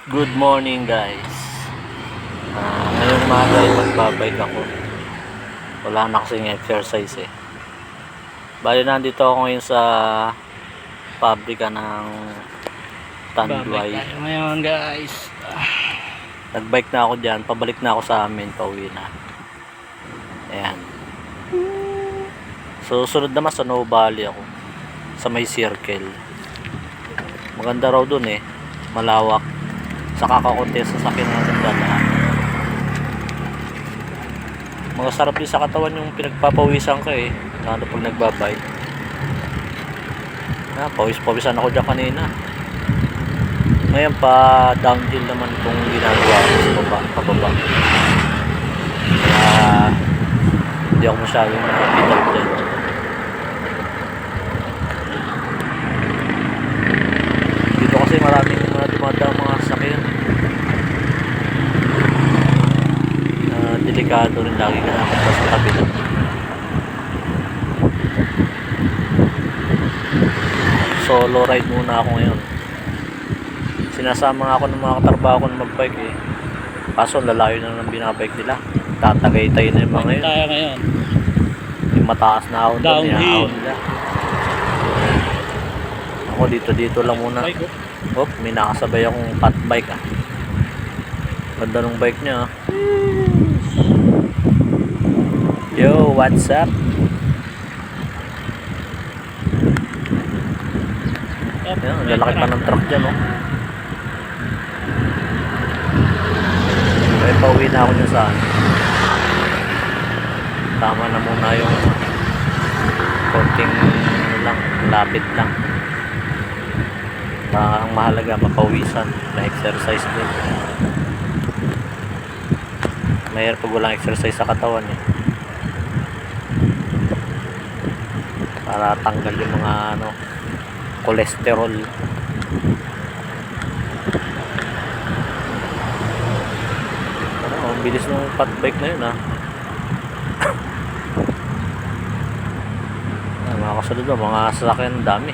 Good morning guys. Ngayong umaga ay magbabike ako. Wala na kasing exercise eh. Bali nandito ako ngayon sa pabrika ng Tanduay. Babike tayo ngayon guys. Nagbike na ako dyan. Pabalik na ako sa amin. Pauwi na. Ayan. So sunod naman sa Snow Valley ako. Sa may circle. Maganda raw dun eh. Malawak. Saka kakunti sa sakin na nagdadaan. Masarap din sa katawan yung pinagpapawisan ka eh. Lalo pag nagbabike. Pawis-pawisan ako dyan kanina. Ngayon pa downhill naman itong ginagawa ko sa pababa. Kaya hindi ako masyadong napital dyan. Dito kasi maraming mga dumadang mga sasakyan. Delikado rin lagi ka namin sa tabi lang. Solo ride muna ako ngayon. Sinasama nga ako ng mga katrabaho ko na magbike eh. Kaso lalayo na ng binabike nila. Tatagay-tay na yung mga yun. Tayo ngayon. Yung mataas na ahon doon, ahon nila. Ako dito lang muna. Oh, may nakasabay akong fat bike ah. Ganda ng bike niya ah. Yo, what's up? Yan, lalaki pa ng truck dyan oh. Kaya pauwi na ako dyan sa tama na muna yung konting lang, lapit lang. Ang mahalaga mapawisan, na-exercise din. Mahirap pag walang exercise sa katawan eh. Para tanggal yung mga cholesterol. Ang bilis ng fat bike na yun ha. Mga kasunod ba, mga sasakyan dami.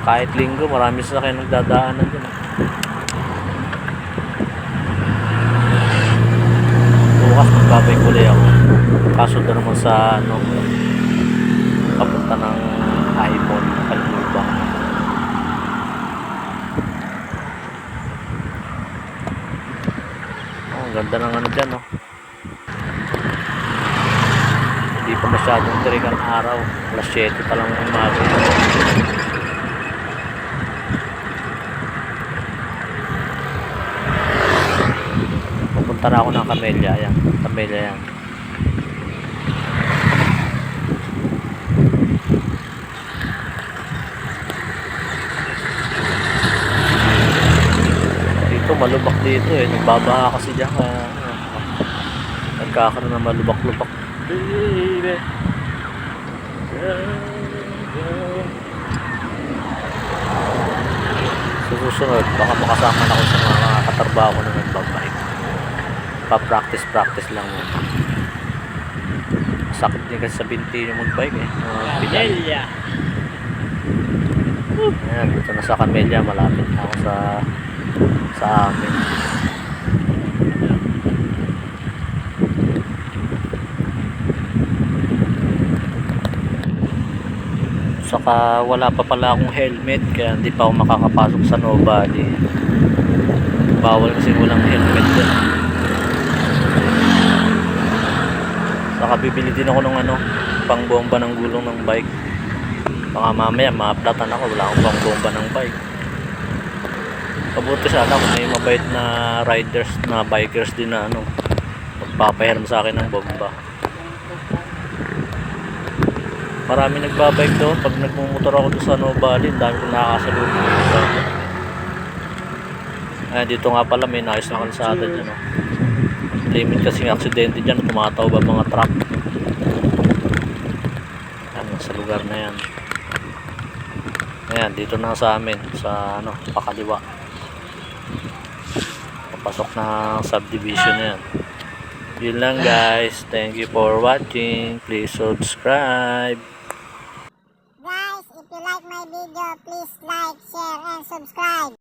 Kahit linggo marami sasakyan nagdadaanan dun. Bukas magbabike ulit ako. Kaso doon naman sa papunta ng iPhone Kalubang. Ang ganda ng dyan hindi pa masyadong tirik ang araw. Alas 7 pa lang ng umaga. Pupunta na ako ng Camellia. Ayan, Camellia yan. Malubak dito eh, nagbabaha kasi dyan nagkakaroon ng malubak-lubak. Susunod baka makasama na ako sa mga katrabaho ko na nagbabike. Pa-practice lang muna. Sakit din kasi sa binti yung magbike eh. Ayan, dito na sa Camellia, malapit na ako sa amin. Saka wala pa pala akong helmet kaya hindi pa ako makakapasok sa Snow Valley. Bawal kasi walang helmet dyan. Saka bibili din ako ng pang bomba ng gulong ng bike. Baka mamaya ma-platan ako, wala akong pang bomba ng bike. Mabuti sana kung may mabait na riders na bikers din na magpapahiram sa akin ng bomba. Marami nagbabike doon pag nagmumotor ako doon sa Snow Valley. Ang dami kong nakakasalubong. Dito nga pala may naayos na kalsada dyan limit kasi ng aksidente dyan, tumataw ba mga truck. Sa lugar na yan. Ayan, dito na sa amin sa pakaliwa. Pasok na subdivision na yan. Yun lang guys. Thank you for watching. Please subscribe. Guys, if you like my video, please please like, share, and subscribe.